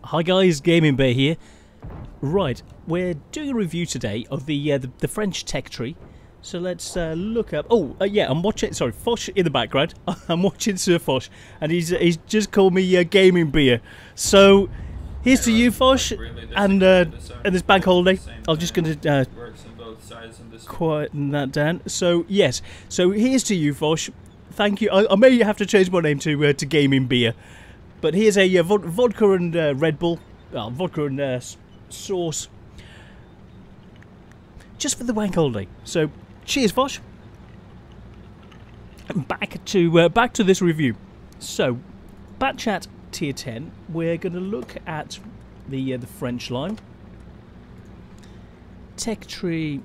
Hi guys, Gaming Bear here. Right, we're doing a review today of the French tech tree. So let's look up. Yeah, I'm watching. Sorry, Fosh in the background. I'm watching Sir Fosh, and he's just called me Gaming Beer. So here's to you, Fosh, and this bank holiday. I'm just going to quieten that down. So yes, so here's to you, Fosh. Thank you. I may have to change my name to Gaming Beer. But here's a vodka and Red Bull, vodka and sauce, just for the wank holiday. So, cheers, Fosh. And back to this review. So, Bat Chat Tier 10. We're going to look at the French line, tech tree.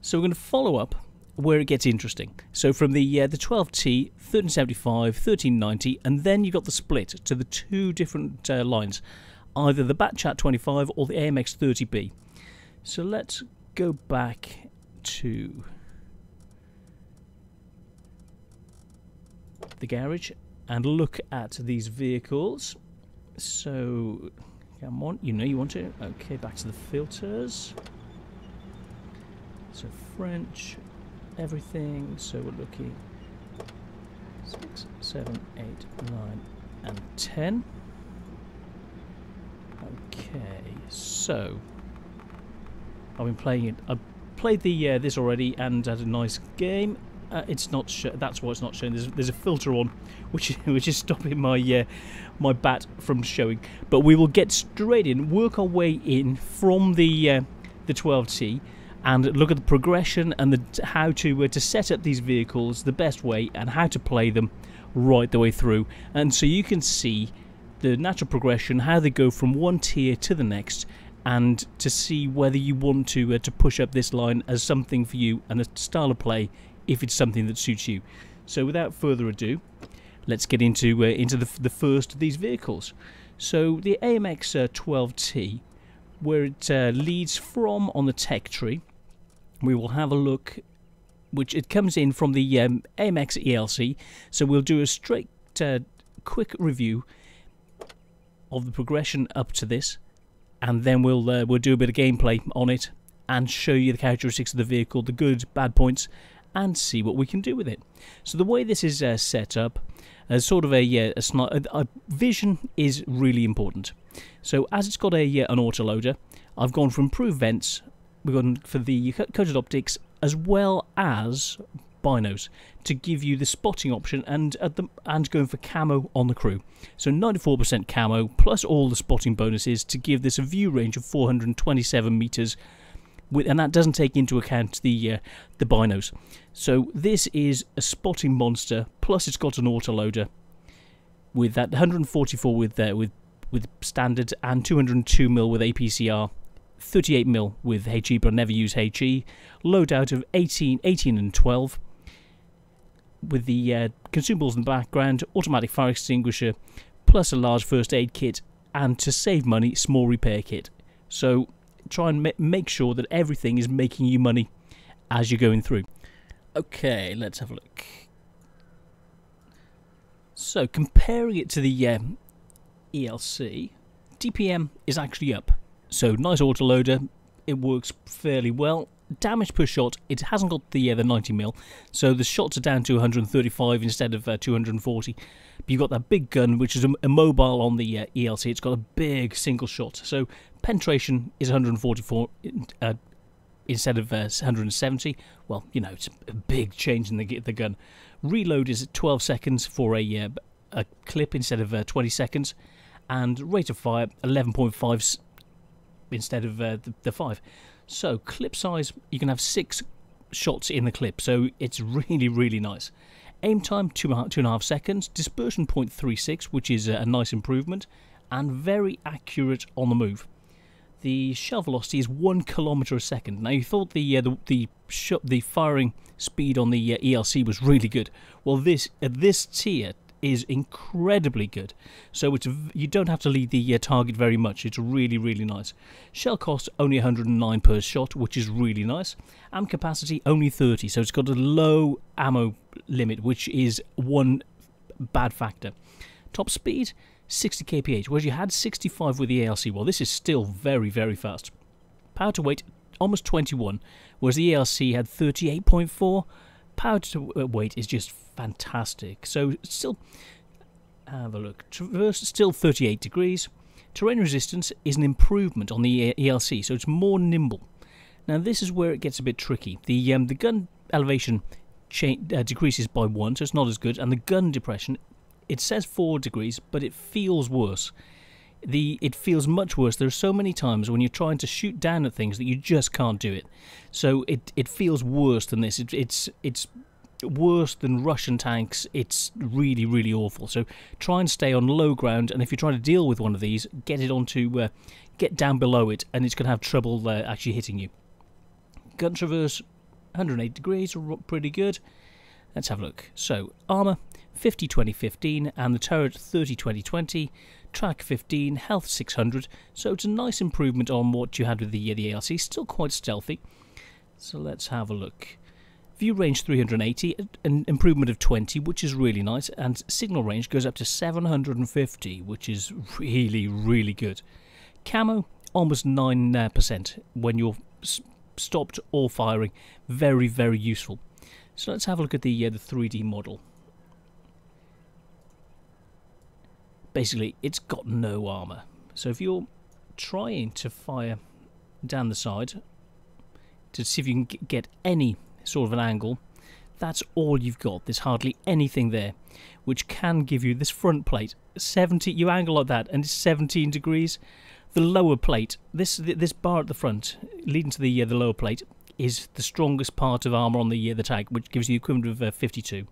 So we're going to follow up where it gets interesting. So from the 12T, 1375, 1390, and then you got the split to the two different lines, either the Bat Chat 25 or the AMX 30B. So let's go back to the garage and look at these vehicles. So come on, you know you want to. Okay, back to the filters. So French. Everything, so we're looking 6, 7, 8, 9, and 10. Okay, so I've been playing it. I played the this already and had a nice game. It's not. That's why it's not showing. There's a filter on, which is stopping my my bat from showing. But we will get straight in, work our way in from the 12T. And look at the progression and how to set up these vehicles the best way and how to play them right the way through. And so you can see the natural progression, how they go from one tier to the next, and to see whether you want to push up this line as something for you and a style of play if it's something that suits you. So without further ado, let's get into the first of these vehicles. So the AMX 12T, where it leads from on the tech tree. We will have a look, which it comes in from the AMX ELC, so we'll do a straight quick review of the progression up to this, and then we'll do a bit of gameplay on it and show you the characteristics of the vehicle, the good, bad points, and see what we can do with it. So the way this is set up, as sort of a vision is really important. So as it's got an autoloader, I've gone for improved vents. We've gone for the coated optics as well as binos to give you the spotting option and going for camo on the crew. So 94% camo plus all the spotting bonuses to give this a view range of 427 meters, and that doesn't take into account the binos. So this is a spotting monster. Plus it's got an autoloader with that 144 with standard and 202mm with APCR. 38mm with HE, but I never use HE. Loadout of 18 and 12 with the consumables in the background, automatic fire extinguisher, plus a large first aid kit, and to save money, small repair kit. So try and make sure that everything is making you money as you're going through. Okay, let's have a look. So comparing it to the ELC, DPM is actually up. So nice autoloader, it works fairly well. Damage per shot, it hasn't got the 90mm, so the shots are down to 135 instead of 240. But you've got that big gun, which is a mobile on the ELC. It's got a big single shot. So penetration is 144 instead of 170. Well, you know, it's a big change in the gun. Reload is at 12 seconds for a clip instead of 20 seconds, and rate of fire 11.5 instead of the 5. So clip size, you can have 6 shots in the clip, so it's really nice. Aim time 2.5 seconds, dispersion 0.36, which is a nice improvement, and very accurate on the move. The shell velocity is 1 kilometer a second. Now you thought the firing speed on the ELC was really good. Well, this tier is incredibly good, so you don't have to lead the target very much. It's really nice. Shell cost only 109 per shot, which is really nice. Ammo capacity only 30, so it's got a low ammo limit, which is one bad factor. Top speed 60 kph, whereas you had 65 with the ALC. Well, this is still very, very fast. Power to weight, almost 21, whereas the ALC had 38.4. Power to weight is just fantastic. So still, have a look. Traverse still 38 degrees. Terrain resistance is an improvement on the ELC, so it's more nimble. Now this is where it gets a bit tricky. The gun elevation decreases by 1, so it's not as good, and the gun depression, it says 4 degrees, but it feels worse. It feels much worse. There are so many times when you're trying to shoot down at things that you just can't do it. So it feels worse than this. It's worse than Russian tanks. It's really, really awful. So try and stay on low ground, and if you're trying to deal with one of these, get down below it, and it's going to have trouble actually hitting you. Gun traverse 108 degrees, pretty good. Let's have a look. So armor 50 20 15, and the turret 30 20 20. Track 15, health 600. So it's a nice improvement on what you had with the ALC. Still quite stealthy. So let's have a look. View range 380, an improvement of 20, which is really nice, and signal range goes up to 750, which is really, really good. Camo, almost 9% when you're stopped or firing. Very, very useful. So let's have a look at the 3D model. Basically, it's got no armour. So if you're trying to fire down the side to see if you can get any sort of an angle, that's all you've got. There's hardly anything there, which can give you this front plate 70. You angle like that, and it's 17 degrees. The lower plate, this bar at the front, leading to the lower plate, is the strongest part of armour on the tank, which gives you the equivalent of 52.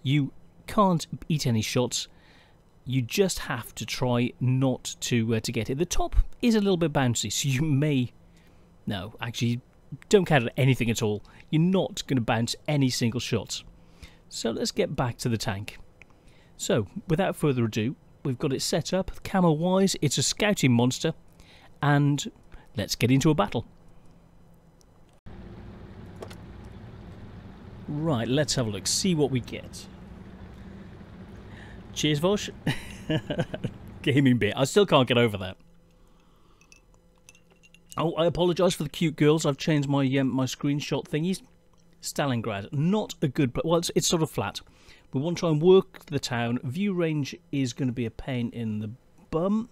You can't eat any shots. You just have to try not to get it. The top is a little bit bouncy, so you may... No, actually, don't count on anything at all. You're not going to bounce any single shots. So let's get back to the tank. So, without further ado, we've got it set up. Camo-wise, it's a scouting monster. And let's get into a battle. Right, let's have a look. See what we get. Cheers, Vosh. Gaming bit. I still can't get over that. Oh, I apologise for the cute girls. I've changed my my screenshot thingies. Stalingrad, not a good place. Well, it's sort of flat. We want to try and work the town. View range is going to be a pain in the bum.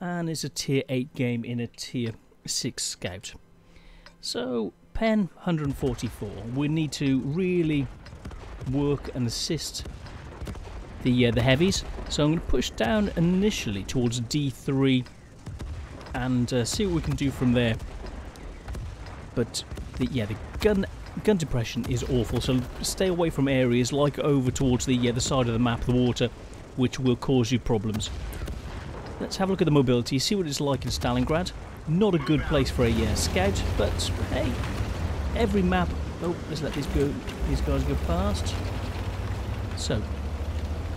And it's a tier 8 game in a tier 6 scout. So, pen 144. We need to really work and assist the heavies. So I'm going to push down initially towards D3 and see what we can do from there. But the gun depression is awful, so stay away from areas like over towards the side of the map, the water, which will cause you problems. Let's have a look at the mobility, see what it's like in Stalingrad. Not a good place for a scout, but hey, every map... Oh, let's let these guys go past. So,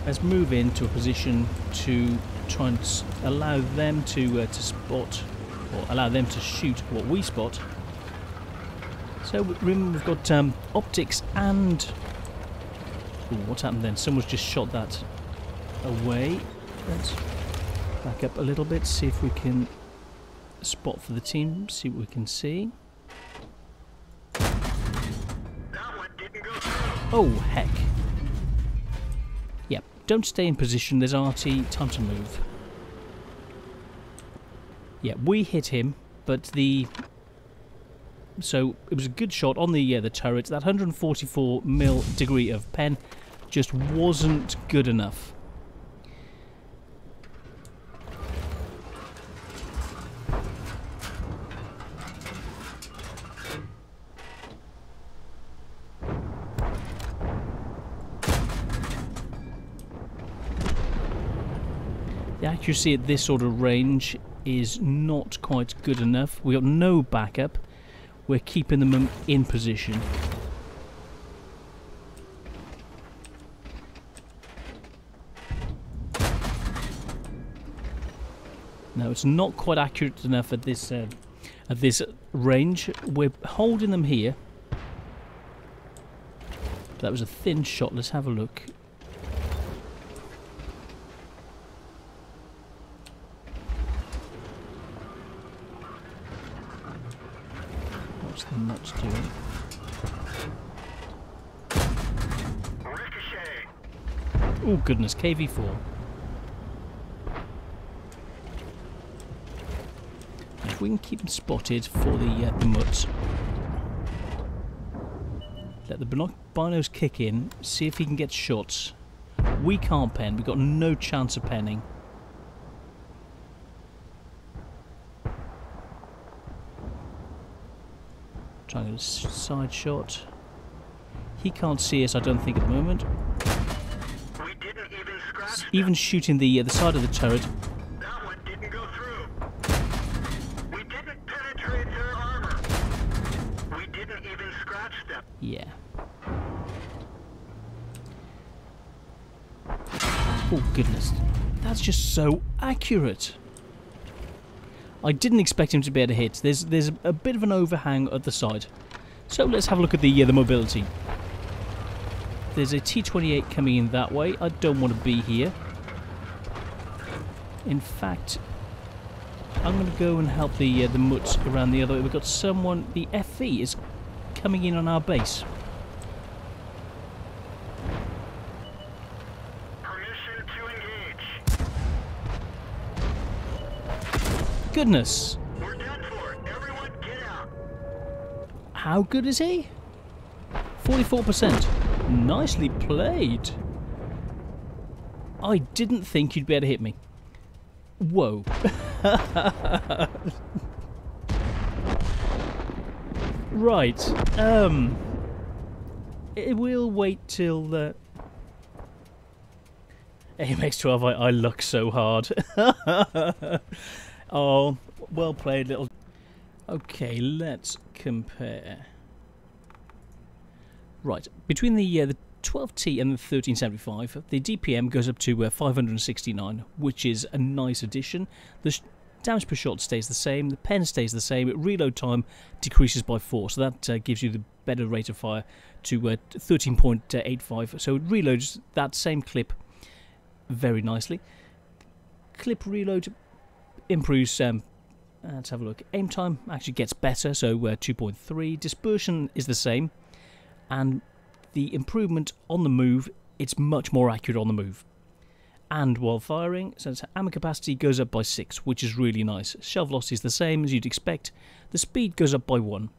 let's move into a position to try and allow them to spot, or allow them to shoot what we spot. So remember, we've got optics and... Ooh, what's happened then? Someone's just shot that away. Let's back up a little bit, see if we can spot for the team, see what we can see. Oh, heck. Yep, don't stay in position, there's RT, time to move. Yeah, we hit him, but the... So, it was a good shot on the turret. That 144mm degree of pen just wasn't good enough. The accuracy at this sort of range is not quite good enough. We got no backup. We're keeping them in position. No, it's not quite accurate enough at this range. We're holding them here. That was a thin shot. Let's have a look. What's the nuts doing? Oh goodness, KV4. If we can keep them spotted for the mutts. Let the binos kick in, see if he can get shots. We can't pen, we've got no chance of penning. Trying to get a side shot. He can't see us, I don't think, at the moment. We didn't even scratch Even shooting the side of the turret. That one didn't go through. We didn't penetrate their armor. We didn't even scratch them. Yeah. Oh goodness, that's just so accurate. I didn't expect him to be able to hit. There's a bit of an overhang at the side. So let's have a look at the mobility. There's a T-28 coming in that way. I don't want to be here. In fact, I'm going to go and help the mutts around the other way. We've got someone. The FV is coming in on our base. Permission to engage. Goodness. We're done for. Everyone get out. How good is he? 44%. Nicely played. I didn't think you'd be able to hit me. Whoa. Right. We'll wait till the AMX 12. I luck so hard. Oh, well played, little. Okay, let's compare. Right, between the 12T and the 1375, the DPM goes up to 569, which is a nice addition. The damage per shot stays the same, the pen stays the same, reload time decreases by 4, so that gives you the better rate of fire to 13.85, so it reloads that same clip very nicely. Clip reload improves, let's have a look, aim time actually gets better, so 2.3, dispersion is the same, and the improvement on the move, it's much more accurate on the move. And while firing, so ammo capacity goes up by 6, which is really nice. Shell velocity is the same as you'd expect. The speed goes up by 1.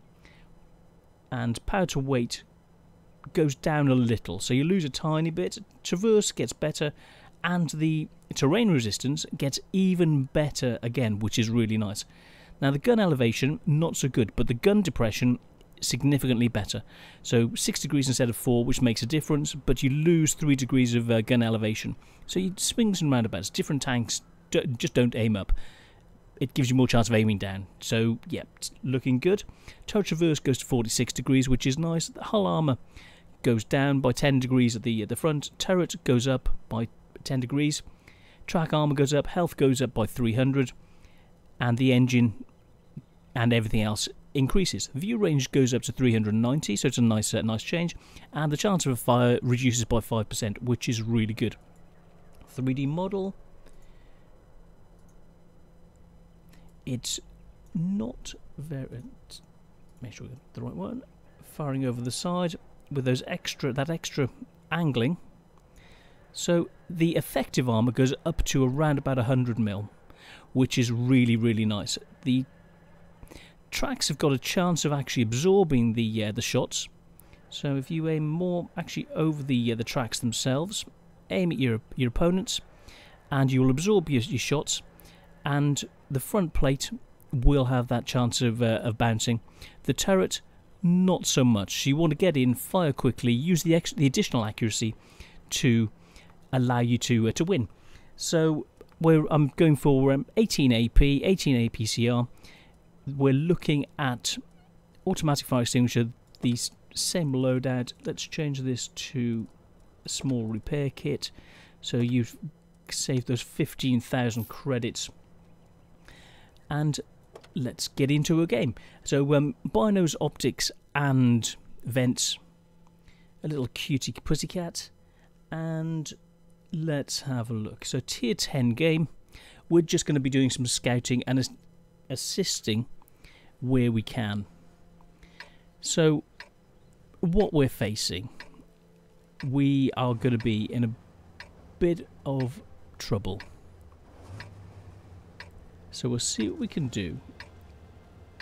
And power to weight goes down a little, so you lose a tiny bit. Traverse gets better, and the terrain resistance gets even better again, which is really nice. Now the gun elevation, not so good, but the gun depression, significantly better. So 6 degrees instead of 4, which makes a difference, but you lose 3 degrees of gun elevation. So you swings and roundabouts. Different tanks just don't aim up. It gives you more chance of aiming down. So yeah, it's looking good. Turret traverse goes to 46 degrees, which is nice. The hull armor goes down by 10 degrees at the front. Turret goes up by 10 degrees. Track armor goes up. Health goes up by 300, and the engine and everything else increases. View range goes up to 390, so it's a nice change, and the chance of a fire reduces by 5%, which is really good. 3D model, it's not very. Make sure we get the right one. Firing over the side with those extra angling, so the effective armor goes up to around about 100 mil, which is really nice. The tracks have got a chance of actually absorbing the shots, so if you aim more actually over the tracks themselves, aim at your opponents, and you will absorb your shots, and the front plate will have that chance of bouncing. The turret, not so much. So you want to get in, fire quickly, use the additional accuracy to allow you to win. So I'm going for 18 AP, 18 APCR. We're looking at automatic fire extinguisher, the same loadout. Let's change this to a small repair kit, so you've saved those 15,000 credits. And let's get into a game. So binos, optics and vents, a little cutie pussycat, and let's have a look. So tier 10 game, we're just going to be doing some scouting and assisting where we can. So, what we're facing, we are going to be in a bit of trouble. So we'll see what we can do.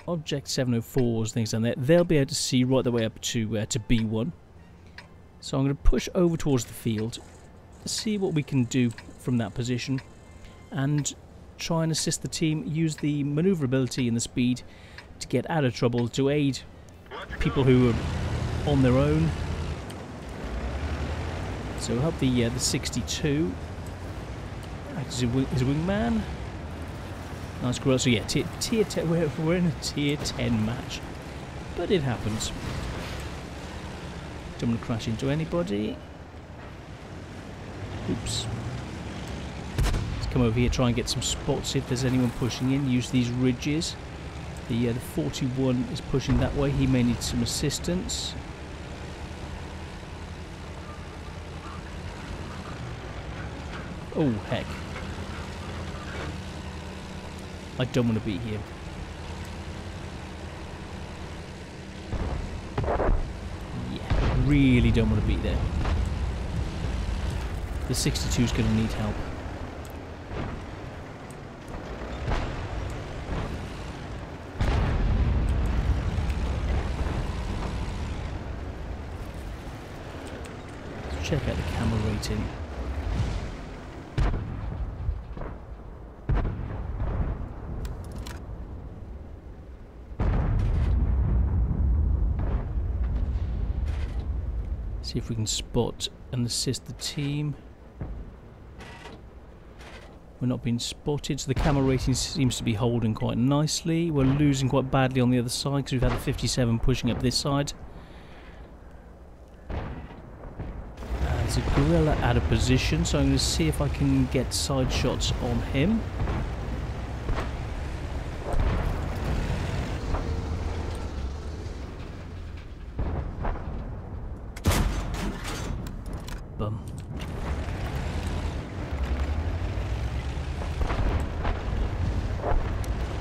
Object 704s, things down there, they'll be able to see right the way up to B1. So I'm going to push over towards the field, see what we can do from that position, and try and assist the team, use the manoeuvrability and the speed to get out of trouble, to aid people who are on their own. So we'll help the 62 act as his wingman. Nice growth. So yeah, tier 10, we're in a tier 10 match, but it happens. Don't want to crash into anybody. Oops. Let's come over here, try and get some spots, see if there's anyone pushing in. Use these ridges. The 41 is pushing that way. He may need some assistance. Oh heck. I don't want to be here. Yeah, really don't want to be there. The 62 is going to need help. Let's check out the camera rating. See if we can spot and assist the team. We're not being spotted, so the camera rating seems to be holding quite nicely. We're losing quite badly on the other side because we've had the 57 pushing up this side. There's a gorilla out of position, so I'm going to see if I can get side shots on him. Bum.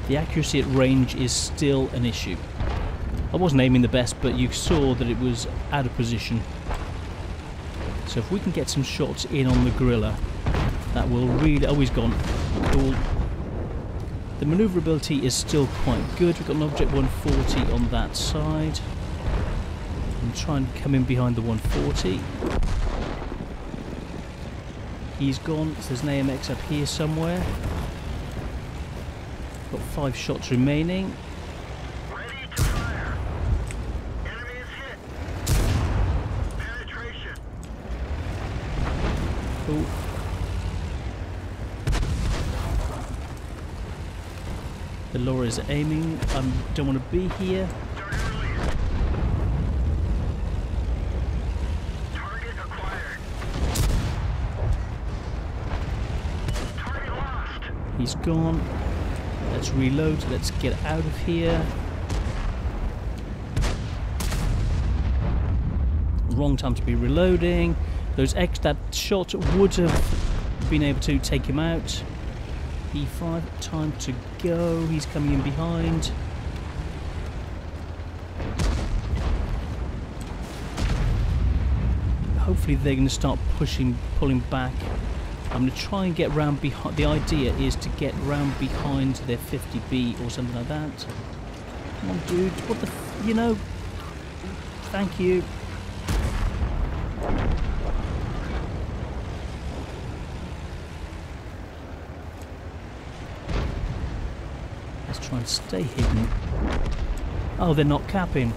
The accuracy at range is still an issue. I wasn't aiming the best, but you saw that it was out of position. So if we can get some shots in on the gorilla, that will really... Oh, he's gone. Cool. The manoeuvrability is still quite good. We've got an object 140 on that side. And try and come in behind the 140. He's gone. So there's an AMX up here somewhere. Got 5 shots remaining. Ready to fire. Enemy is hit. Penetration. Oh. The Laura is aiming. I don't want to be here. Target acquired. Target lost. He's gone. Let's reload. Let's get out of here. Wrong time to be reloading. That shot would have been able to take him out. E5, time to go. He's coming in behind. Hopefully they're going to start pulling back. I'm going to try and get round behind. The idea is to get round behind their 50B or something like that. Come on, dude. What the you know? Thank you. Let's try and stay hidden. Oh, they're not capping.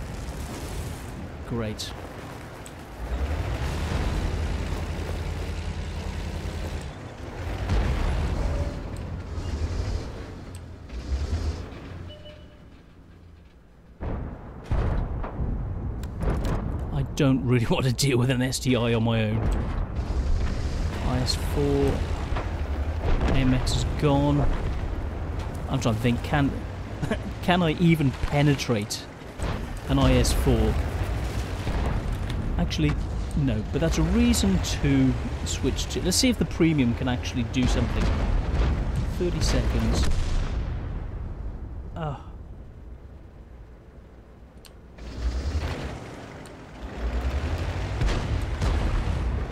Great. I don't really want to deal with an STI on my own. IS4. AMX is gone. I'm trying to think, can I even penetrate an IS4? Actually, no, but that's a reason to switch to... Let's see if the premium can actually do something. 30 seconds.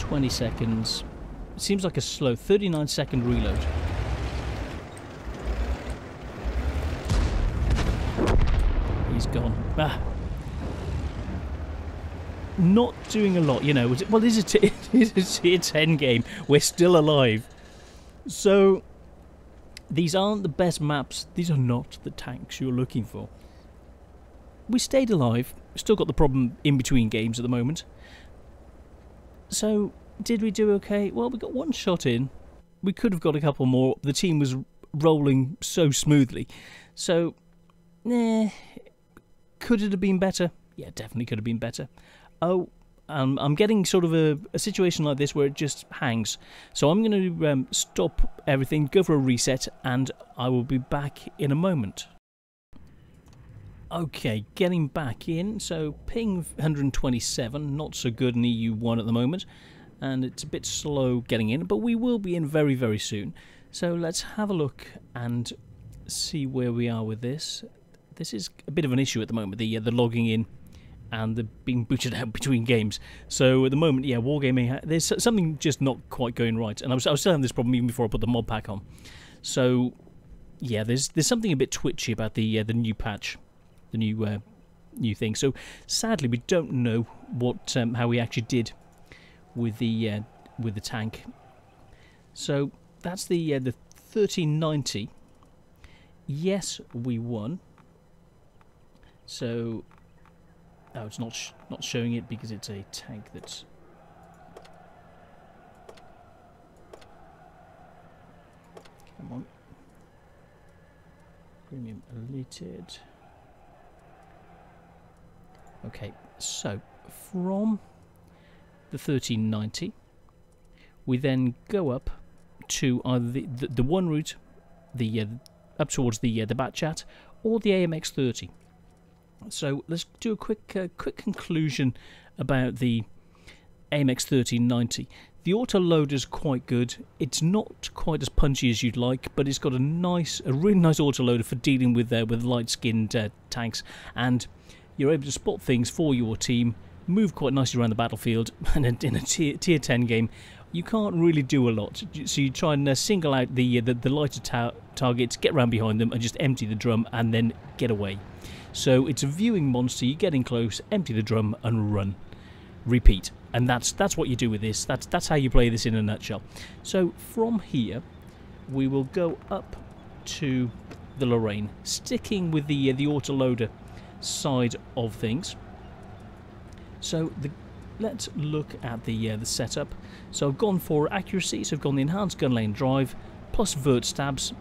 20 seconds. It seems like a slow 39-second reload. He's gone. Ah. Not doing a lot, you know. Well, this is a tier 10 game. We're still alive. So, these aren't the best maps. These are not the tanks you're looking for. We stayed alive. Still got the problem in between games at the moment. So, did we do okay? Well, we got one shot in. We could have got a couple more. The team was rolling so smoothly. So, could it have been better? Yeah, definitely could have been better. Oh, I'm getting sort of a situation like this where it just hangs. So I'm going to stop everything, go for a reset, and I will be back in a moment. Okay, getting back in. So ping 127, not so good in EU1 at the moment. And it's a bit slow getting in, but we will be in very, very soon. So let's have a look and see where we are with this. This is a bit of an issue at the moment, the logging in and the being booted out between games. So at the moment, yeah, wargaming, there's something just not quite going right. And I was still having this problem even before I put the mod pack on. So yeah, there's something a bit twitchy about the new patch, the new thing. So sadly, we don't know what how we actually did with the tank. So that's the 1390. Yes, we won. So, oh, it's not showing it because it's a tank that's... Come on. Premium Elite. Okay, so from the 1390, we then go up to either the one route, up towards the Bat Chat, or the AMX 30. So let's do a quick conclusion about the AMX 1390. The autoloader's quite good. It's not quite as punchy as you'd like, but it's got a really nice autoloader for dealing with light-skinned tanks, and you're able to spot things for your team, move quite nicely around the battlefield, and in a tier 10 game, you can't really do a lot. So you try and single out the lighter targets, get around behind them, and just empty the drum, and then get away. So it's a viewing monster. You get in close, empty the drum, and run. Repeat. And that's what you do with this. That's how you play this in a nutshell. So from here, we will go up to the Lorraine, sticking with the autoloader side of things. So let's look at the setup. So I've gone for accuracy. So I've gone the enhanced gun lane drive plus vert stabs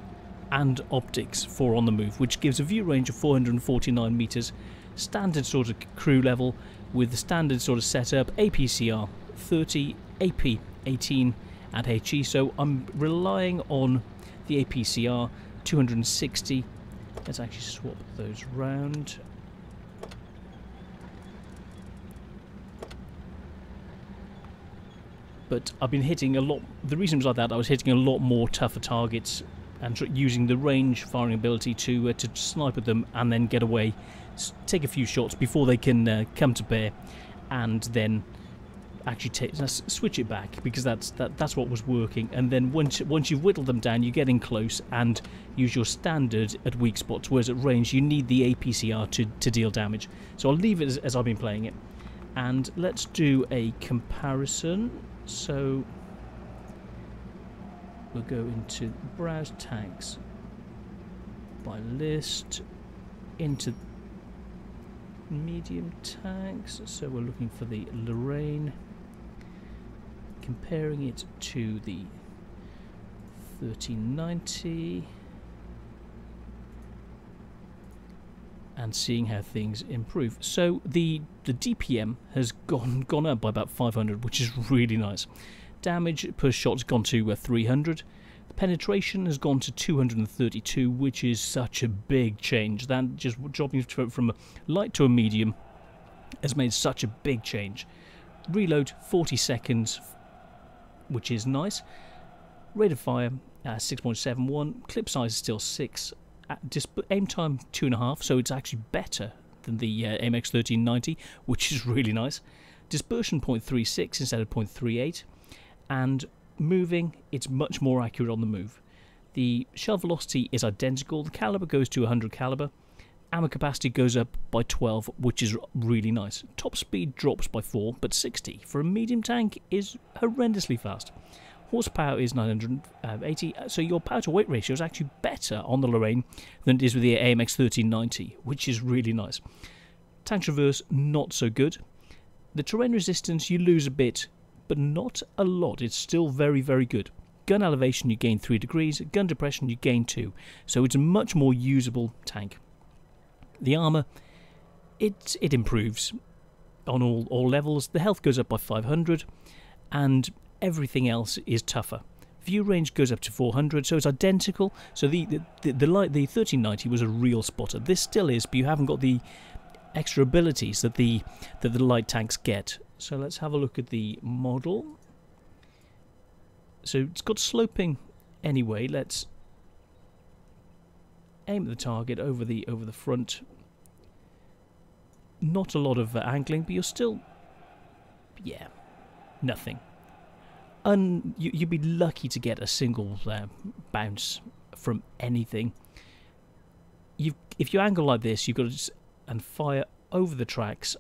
and optics for on the move, which gives a view range of 449 meters, standard sort of crew level with the standard sort of setup, APCR 30, AP 18 and HE. So I'm relying on the APCR 260. Let's actually swap those round. But I've been hitting a lot, the reason was like that, I was hitting a lot more tougher targets and using the range firing ability to snipe at them and then get away, take a few shots before they can come to bear, and then actually switch it back, because that's what was working. And then once you've whittled them down, you get in close and use your standard at weak spots, whereas at range you need the APCR to deal damage. So I'll leave it as I've been playing it, and let's do a comparison. So we'll go into browse tanks by list, into medium tanks. So we're looking for the Lorraine, comparing it to the 1390 and seeing how things improve. So the DPM has gone up by about 500, which is really nice. Damage per shot's gone to 300. The penetration has gone to 232, which is such a big change. That just dropping from a light to a medium has made such a big change. Reload 40 seconds, which is nice. Rate of fire 6.71. Clip size is still 6. Aim time 2.5, so it's actually better than the AMX 1390, which is really nice. Dispersion 0.36 instead of 0.38. and moving, it's much more accurate on the move. The shell velocity is identical, the caliber goes to 100 caliber, ammo capacity goes up by 12, which is really nice. Top speed drops by 4, but 60 for a medium tank is horrendously fast. Horsepower is 980, so your power to weight ratio is actually better on the Lorraine than it is with the AMX 1390, which is really nice. Tank traverse, not so good. The terrain resistance, you lose a bit, but not a lot. It's still very, very good. Gun elevation, you gain 3 degrees. Gun depression, you gain 2. So it's a much more usable tank. The armour, it improves on all levels. The health goes up by 500, and everything else is tougher. View range goes up to 400, so it's identical. So the 1390 was a real spotter. This still is, but you haven't got the extra abilities that the light tanks get. So let's have a look at the model. So it's got sloping anyway. Let's aim at the target over the front. Not a lot of angling, but you're still, yeah, nothing. You'd be lucky to get a single bounce from anything. If you angle like this, you've got to just and fire over the tracks.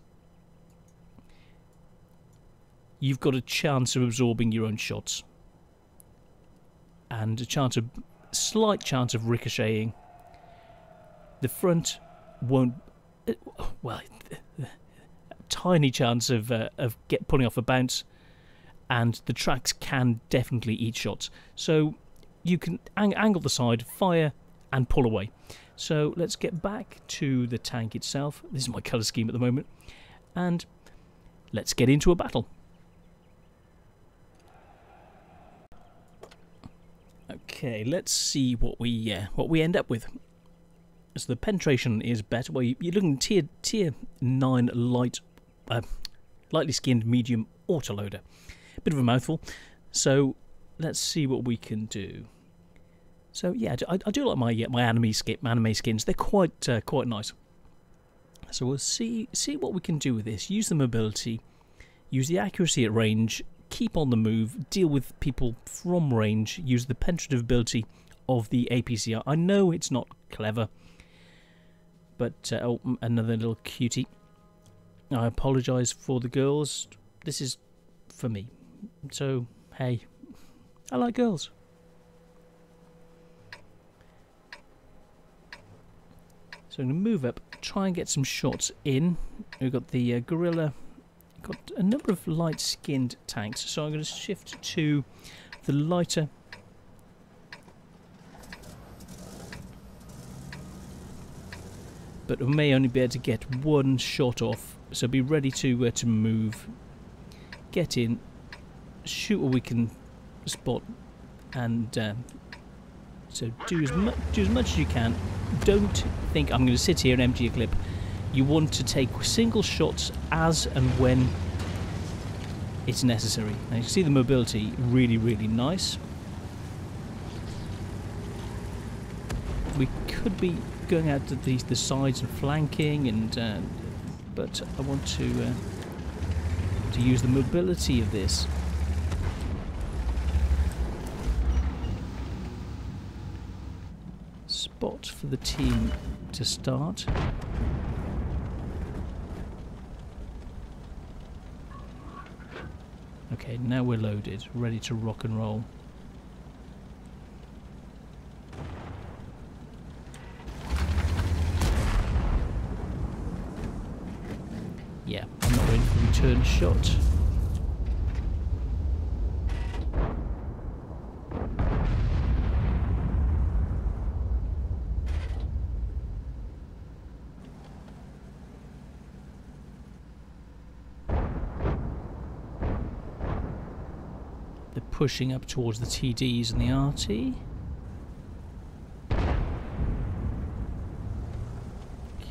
You've got a chance of absorbing your own shots, and a slight chance of ricocheting. The front won't. Well, tiny chance of pulling off a bounce, and the tracks can definitely eat shots. So you can angle the side, fire, and pull away. So let's get back to the tank itself. This is my colour scheme at the moment, and let's get into a battle. Okay, let's see what we end up with. So the penetration is better. Well, you're looking tier 9 lightly skinned medium autoloader. Bit of a mouthful. So let's see what we can do. So yeah, I do like my anime skins. They're quite nice. So we'll see what we can do with this. Use the mobility, use the accuracy at range, keep on the move, deal with people from range, use the penetrative ability of the APCR. I know it's not clever, but oh, another little cutie. I apologise for the girls. This is for me. So hey, I like girls. So I'm going to move up, try and get some shots in. We've got the gorilla, got a number of light-skinned tanks. So I'm going to shift to the lighter. But we may only be able to get one shot off. So be ready to move, get in, shoot what we can spot, and so do as much as you can. Don't think I'm going to sit here and empty a clip. You want to take single shots as and when it's necessary. Now you can see the mobility, really, really nice. We could be going out to the sides and flanking, and but I want to use the mobility of this. Spot for the team to start. Okay, now we're loaded, ready to rock and roll. Yeah, I'm not waiting for the return shot. They're pushing up towards the TDs and the RT.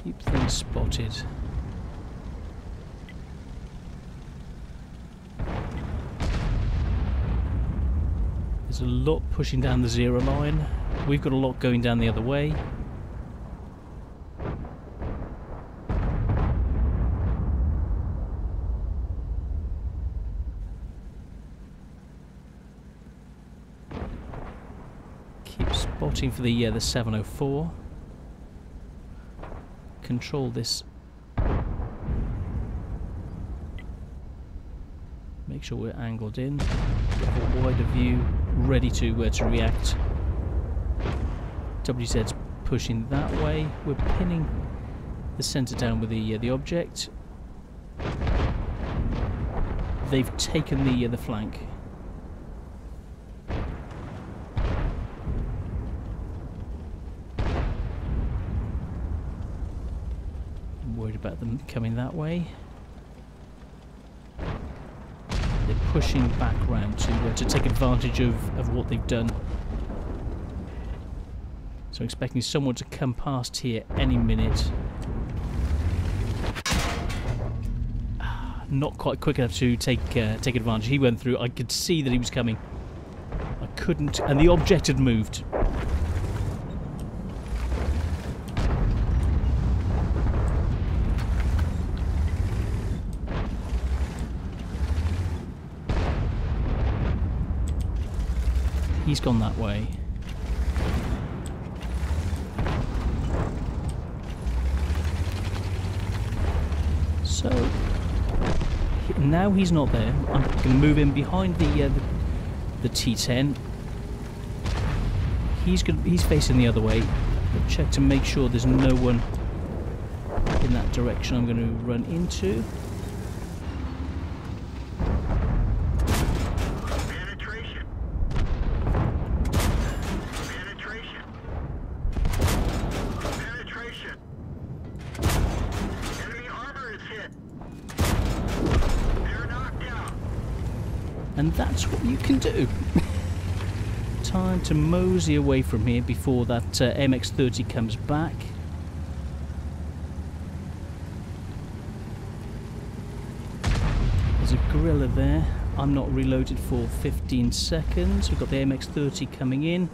Keep things spotted. There's a lot pushing down the zero line. We've got a lot going down the other way. Botting for the 704. Control this. Make sure we're angled in. Have a wider view, ready to react. WZ's pushing that way. We're pinning the centre down with the object. They've taken the flank. I'm worried about them coming that way. They're pushing back round to take advantage of what they've done. So I'm expecting someone to come past here any minute. Not quite quick enough to take advantage. He went through. I could see that he was coming. I couldn't, and the object had moved. He's gone that way. So now he's not there. I'm going to move him behind the T10. He's facing the other way. I'll check to make sure there's no one in that direction I'm going to run into. Penetration. Penetration. Penetration. Enemy armor is hit. They're knocked out. And that's what you can do. Time to mosey away from here before that AMX 30 comes back. There's a gorilla there. I'm not reloaded for 15 seconds. We've got the AMX 30 coming in.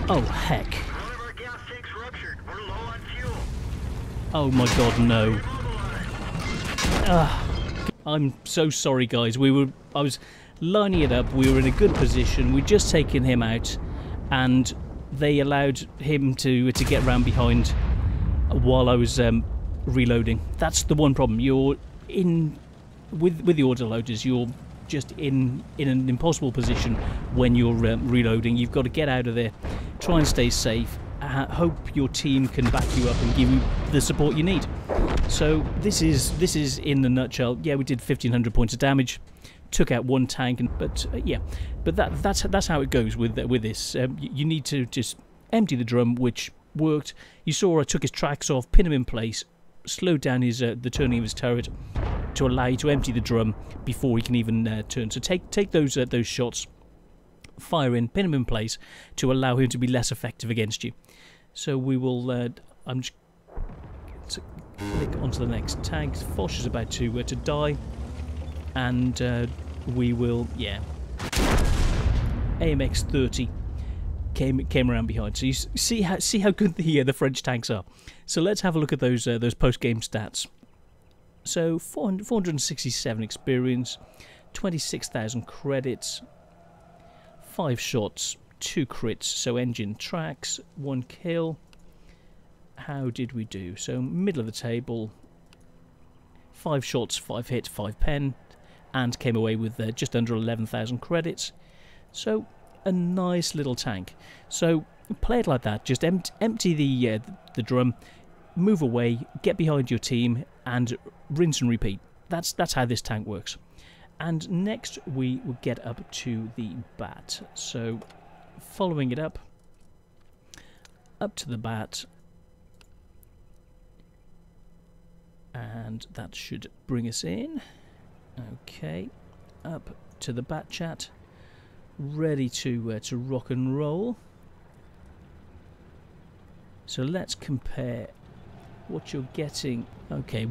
Oh heck. One of our gas tanks ruptured. We're low on fuel. Oh my god, no. I'm so sorry, guys. I was lining it up. We were in a good position. We'd just taken him out, and they allowed him to get round behind while I was reloading. That's the one problem. You're in with the autoloaders. You're just in an impossible position when you're reloading. You've got to get out of there, try and stay safe. Hope your team can back you up and give you the support you need. So this is in a nutshell. Yeah, we did 1,500 points of damage, took out one tank, but that's how it goes with this. You need to just empty the drum, which worked. You saw I took his tracks off, pin him in place, slowed down his the turning of his turret to allow you to empty the drum before he can even turn. So take those shots, fire in, pin him in place to allow him to be less effective against you. So we will. I'm just to click onto the next tank. Foch is about to die, and we will. Yeah, AMX 30 came around behind. So you see how good the French tanks are. So let's have a look at those post-game stats. So 467 experience, 26,000 credits, 5 shots, 2 crits, so engine tracks, 1 kill. How did we do? So middle of the table, 5 shots, 5 hits, 5 pen, and came away with just under 11,000 credits. So a nice little tank. So play it like that. Just empty the drum, move away, get behind your team, and rinse and repeat. That's how this tank works. And next we will get up to the Bat. So following it up to the Bat, and that should bring us in. Okay, up to the Bat Chat, ready to rock and roll. So let's compare what you're getting. Okay,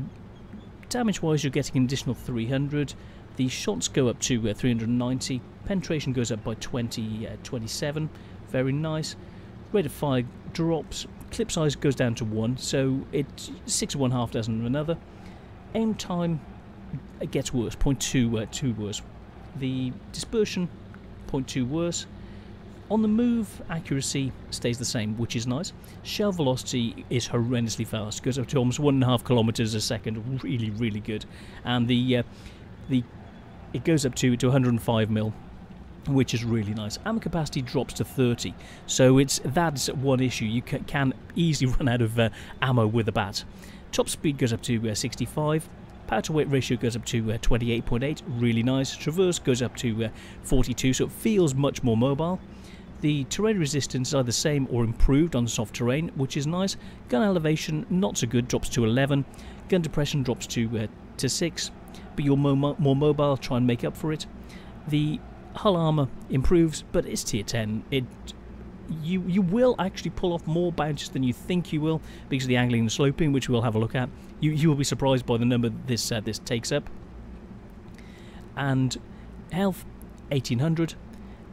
damage wise you're getting an additional 300. The shots go up to 390. Penetration goes up by 27. Very nice. Rate of fire drops. Clip size goes down to 1, so it's 6 of one, half dozen of another. Aim time gets worse, 0.2 worse. The dispersion, 0.2 worse. On the move, accuracy stays the same, which is nice. Shell velocity is horrendously fast, goes up to almost 1.5 kilometers a second, really, really good. And it goes up to 105 mil, which is really nice. Ammo capacity drops to 30, so that's one issue. You can easily run out of ammo with a bat. Top speed goes up to 65. Power to weight ratio goes up to 28.8, really nice. Traverse goes up to 42, so it feels much more mobile. The terrain resistance is either the same or improved on soft terrain, which is nice. Gun elevation, not so good, drops to 11. Gun depression drops to 6, but you're more mobile, try and make up for it. The hull armor improves, but it's tier 10. You will actually pull off more bounces than you think you will because of the angling and sloping, which we'll have a look at. You will be surprised by the number this takes up. And health 1800,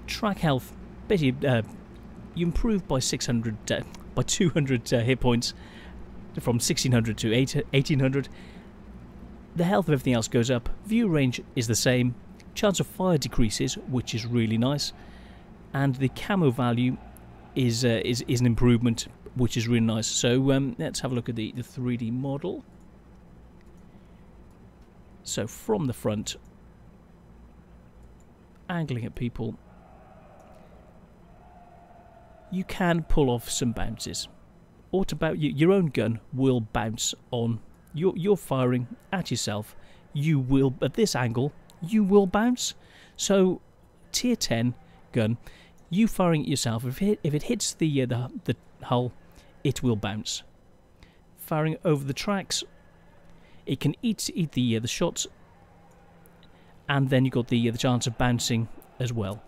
track health basically you improve by 200 hit points from 1600 to 1800. The health of everything else goes up. View range is the same. Chance of fire decreases, which is really nice, and the camo value is an improvement, which is really nice. So let's have a look at the 3D model. So from the front, angling at people, you can pull off some bounces. Your own gun will bounce on you're firing at yourself. You will, at this angle, you will bounce. So tier 10 gun, you firing at yourself, if it hits the hull, it will bounce. Firing over the tracks, it can eat the shots, and then you've got the chance of bouncing as well.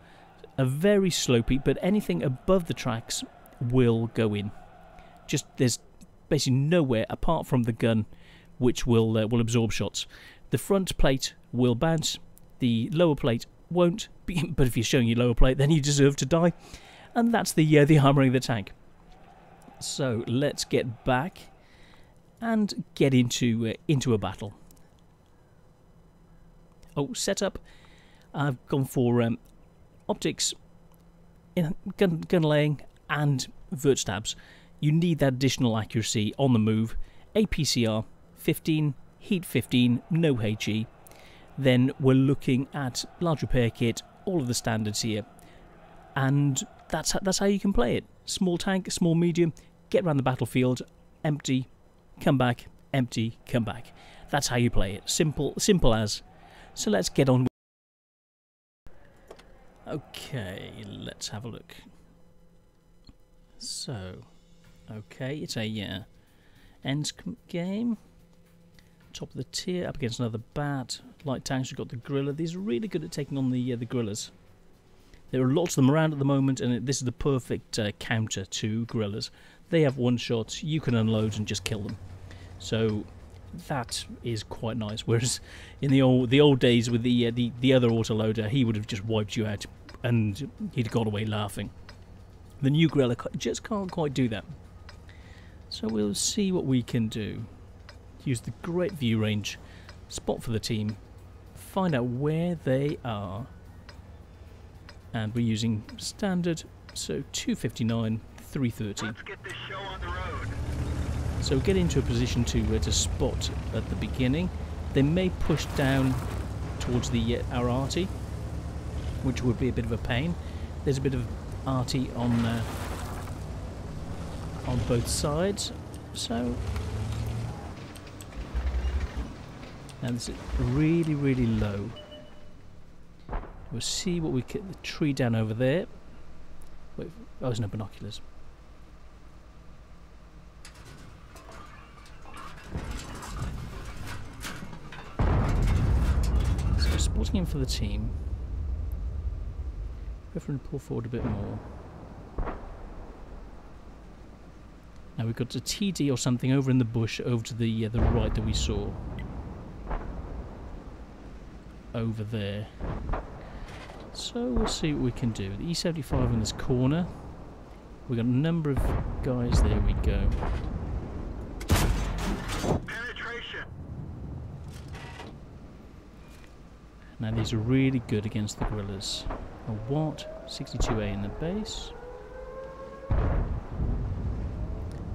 A very slopey, but anything above the tracks will go in. Just there's basically nowhere apart from the gun which will absorb shots. The front plate will bounce, the lower plate won't, but if you're showing your lower plate, then you deserve to die. And that's the armouring of the tank. So let's get back and get into a battle. Oh, setup. I've gone for optics, gun laying, and vert stabs. You need that additional accuracy on the move. APCR 15, heat 15, no HE. Then we're looking at large repair kit, all of the standards here, and that's how you can play it. Small tank, small medium, get around the battlefield, empty, come back, empty, come back. That's how you play it. Simple as. So let's get on. Okay, let's have a look. So, okay, it's a ends game. Top of the tier, up against another bat. Light tanks, we've got the gorilla. These are really good at taking on the gorillas. There are lots of them around at the moment, and this is the perfect counter to gorillas. They have one shot, you can unload and just kill them. So that is quite nice. Whereas in the old days with the other autoloader, he would have just wiped you out and he'd got away laughing. The new gorilla just can't quite do that. So we'll see what we can do. Use the great view range, spot for the team, find out where they are, and we're using standard, so 259, 330. Let's get this show on the road. So get into a position to spot at the beginning. They may push down towards our arty, which would be a bit of a pain. There's a bit of arty on both sides, so. And it's really, really low. We'll see what we get. The tree down over there. Wait, oh, there's no binoculars. So we're spotting him for the team. Go for and pull forward a bit more. Now we've got a TD or something over in the bush, over to the right that we saw. Over there. So we'll see what we can do. The E75 in this corner. We've got a number of guys. There we go. Penetration. Now these are really good against the gorillas. Now what 62A in the base.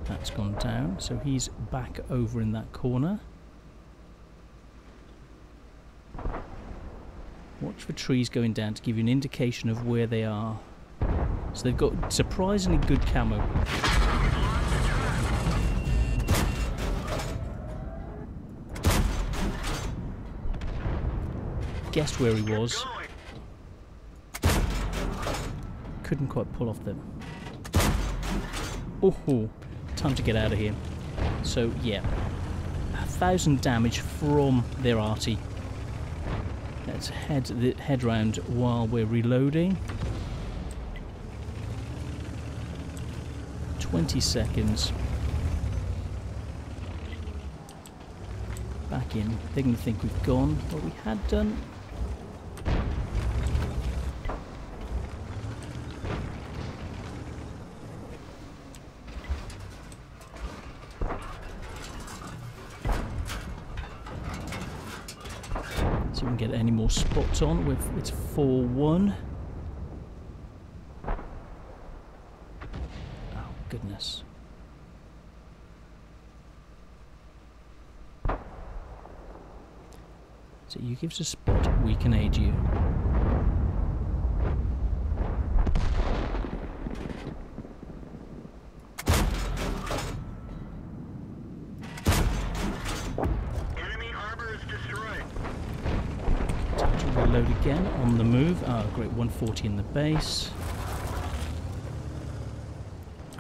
That's gone down, so he's back over in that corner. Watch for trees going down to give you an indication of where they are. So they've got surprisingly good camo. Guessed where he was. Couldn't quite pull off them. Oh, time to get out of here. So yeah, 1,000 damage from their arty. Let's head round while we're reloading. 20 seconds. Back in. They're going to think we've gone, but we had done. See if we can get any more spots on. It's 4-1. Oh, goodness. So you give us a spot, we can aid you. Enemy armor is destroyed. Time to reload again on the move. Oh, great, 140 in the base.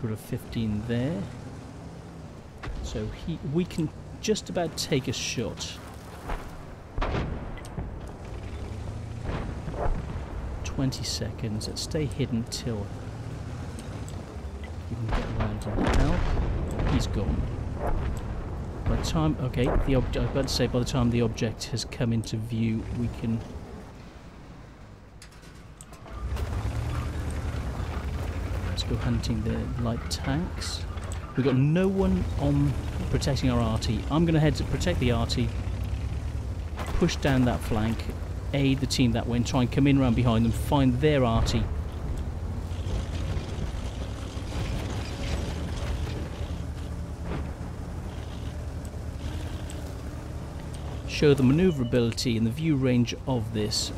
Got a 15 there. So we can just about take a shot. 20 seconds. Let's stay hidden till we can get around and help. He's gone. By the time, okay, the object. I was about to say, by the time the object has come into view, we can. Let's go hunting the light tanks. We've got no one on protecting our arty. I'm going to head to protect the arty, push down that flank, aid the team that way, and try and come in around behind them, find their arty. Show the manoeuvrability and the view range of this.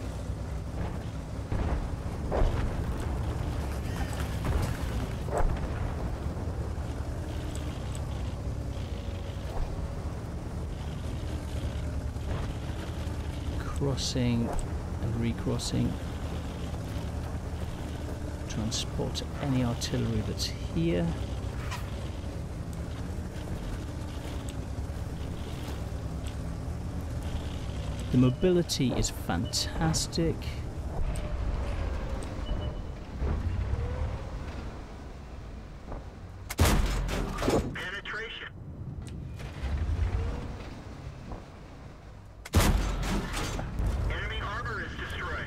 Crossing and recrossing. Try and spot any artillery that's here. The mobility is fantastic. Penetration. Enemy armor is destroyed.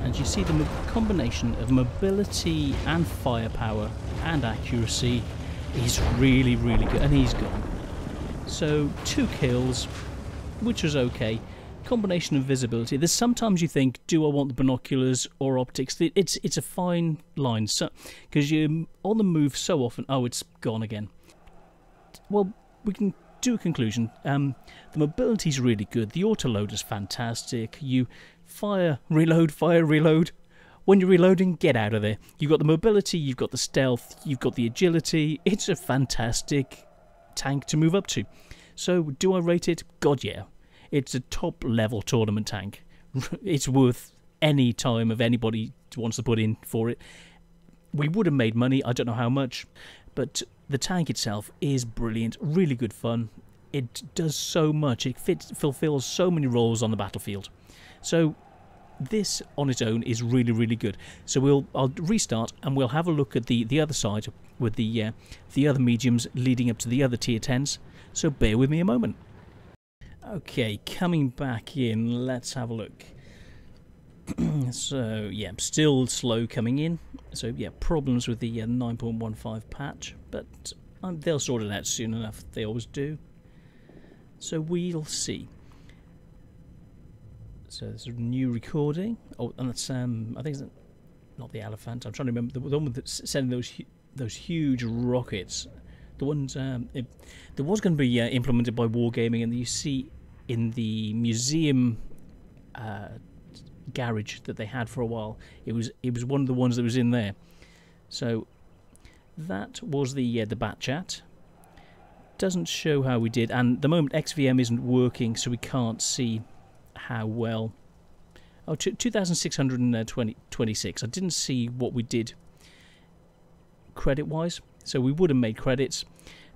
And you see the combination of mobility and firepower and accuracy is really, really good. And he's gone. So 2 kills, which was okay. Combination of visibility. There's sometimes you think, do I want the binoculars or optics? It's a fine line, so because you're on the move so often. Oh, it's gone again. Well, we can do a conclusion. The mobility's really good. The autoloader's fantastic. You fire, reload. When you're reloading, get out of there. You've got the mobility, you've got the stealth, you've got the agility. It's a fantastic tank to move up to. So do I rate it? God yeah. It's a top level tournament tank. It's worth any time of anybody wants to put in for it. We would have made money, I don't know how much, but the tank itself is brilliant, really good fun. It does so much, it fulfills so many roles on the battlefield. So this on its own is really, really good. So I'll restart and we'll have a look at the other side with the other mediums leading up to the other tier 10s. So bear with me a moment. Okay, coming back in, let's have a look. So yeah, still slow coming in. So yeah, problems with the 9.15 patch, but they'll sort it out soon enough. They always do. So we'll see. So there's a new recording. Oh, and that's I think it's not the elephant. I'm trying to remember the one that's sending those huge rockets. The ones that was going to be implemented by Wargaming, and you see in the museum garage that they had for a while. It was one of the ones that was in there. So that was the Bat Chat. Doesn't show how we did, and at the moment XVM isn't working, so we can't see how well. Oh, 2,626. I didn't see what we did credit-wise, so we would have made credits,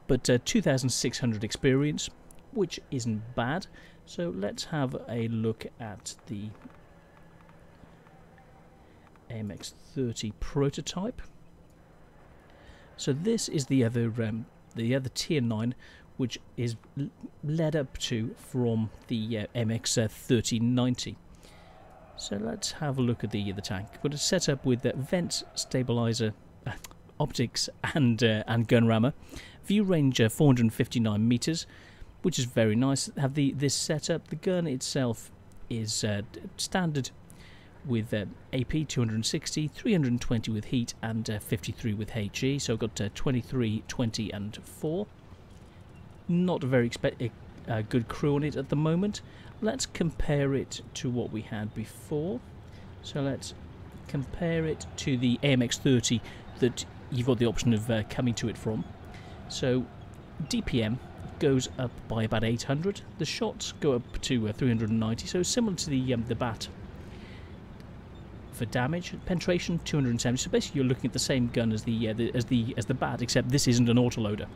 but 2,600 experience, which isn't bad. So let's have a look at the AMX 30 prototype. So this is the other tier 9, which is led up to from the MX 3090. So let's have a look at the tank. Got it set up with vent stabilizer, optics, and gun rammer. View range 459 meters, which is very nice. Have this setup. The gun itself is standard with AP 260, 320 with heat, and 53 with HE. So I've got 23, 20, and 4. Not a very good crew on it at the moment. Let's compare it to what we had before. So let's compare it to the AMX 30 that you've got the option of coming to it from. So DPM goes up by about 800. The shots go up to 390. So similar to the Bat. For damage, penetration 270. So basically, you're looking at the same gun as the Bat, except this isn't an autoloader.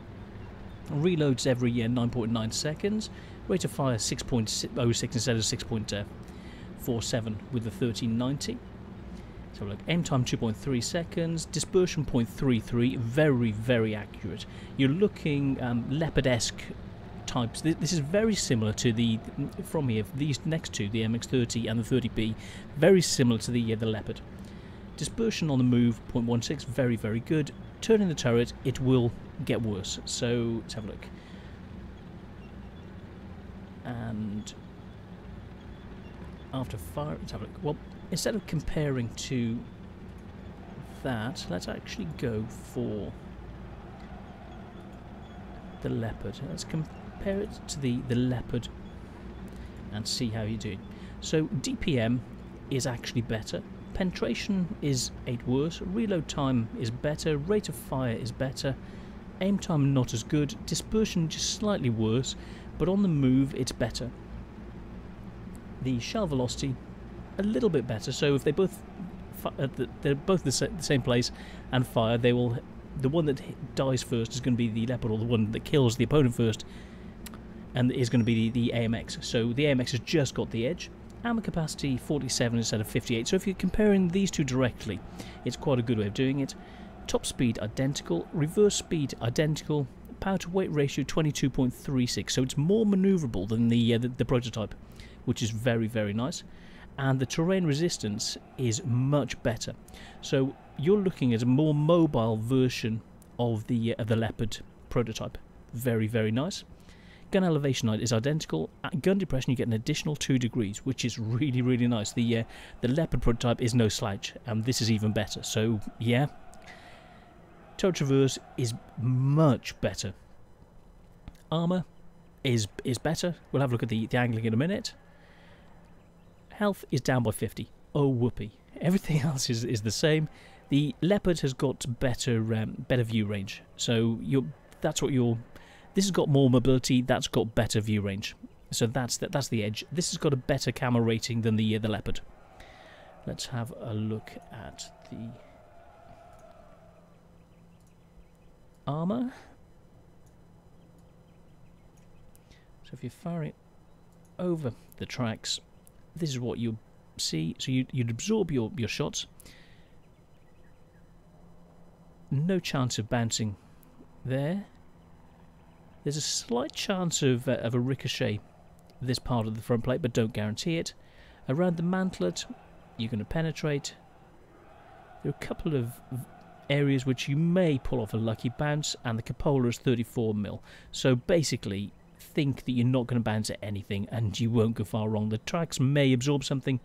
Reloads every 9.9 seconds. Rate of fire 6.06 instead of 6.47 with the 1390. So look, aim time 2.3 seconds. Dispersion 0.33. Very, very accurate. You're looking leopard-esque types. This is very similar to from here, these next two, the MX-30 and the 30B, very similar to the Leopard. Dispersion on the move 0.16, very, very good. Turning the turret, it will get worse. So let's have a look. And after fire, let's have a look. Well, instead of comparing to that, let's actually go for the Leopard. Let's compare it to the Leopard and see how you're doing. So DPM is actually better. Penetration is 8 worse. Reload time is better. Rate of fire is better. Aim time not as good. Dispersion just slightly worse, but on the move it's better. The shell velocity a little bit better. So if they both they're both the same place and fire, they will. The one that dies first is going to be the Leopard, or the one that kills the opponent first, and is going to be the AMX. So the AMX has just got the edge. Ammo capacity 47 instead of 58. So if you're comparing these two directly, it's quite a good way of doing it. Top speed identical, reverse speed identical, power to weight ratio 22.36. So it's more manoeuvrable than the prototype, which is very, very nice. And the terrain resistance is much better. So you're looking at a more mobile version of the Leopard prototype. Very, very nice. Gun elevation is identical. At gun depression, you get an additional 2 degrees, which is really, really nice. The Leopard prototype is no slouch, and this is even better. So yeah, tow traverse is much better. Armor is better. We'll have a look at the angling in a minute. Health is down by 50. Oh whoopee! Everything else is the same. The Leopard has got better view range. So this has got more mobility. That's got better view range. So that's the edge. This has got a better camera rating than the Leopard. Let's have a look at the armor. So if you're firing over the tracks, this is what you see. So you'd absorb your shots. No chance of bouncing there. There's a slight chance of a ricochet this part of the front plate, but don't guarantee it. Around the mantlet, you're going to penetrate. There are a couple of areas which you may pull off a lucky bounce, and the cupola is 34mm. So basically, think that you're not going to bounce at anything, and you won't go far wrong. The tracks may absorb something,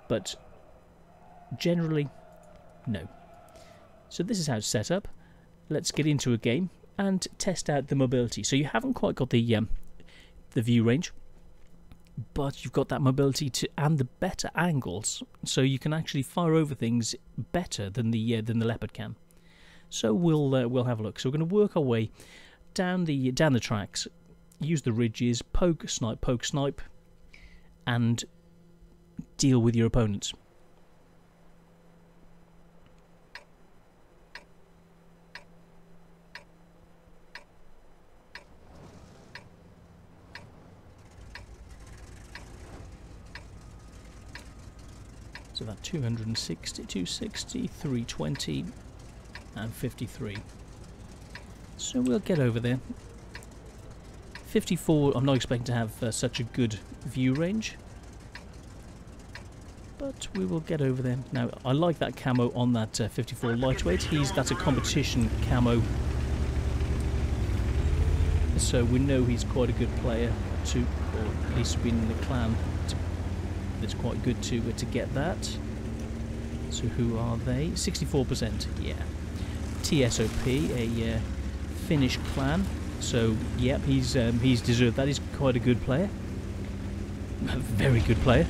but generally, no. So this is how it's set up. Let's get into a game and test out the mobility. So you haven't quite got the view range, but you've got that mobility and the better angles, so you can actually fire over things better than the Leopard can. So we'll have a look. So we're going to work our way down the tracks, use the ridges, poke, snipe, and deal with your opponents. So that 260, 260, 320, and 53. So we'll get over there. 54, I'm not expecting to have such a good view range, but we will get over there. Now, I like that camo on that 54 lightweight. That's a competition camo, so we know he's quite a good player to, or at least been in the clan. It's quite good to get that. So who are they? 64%. Yeah. TSOP, a Finnish clan. So yep, he's deserved that. He's quite a good player. A very good player.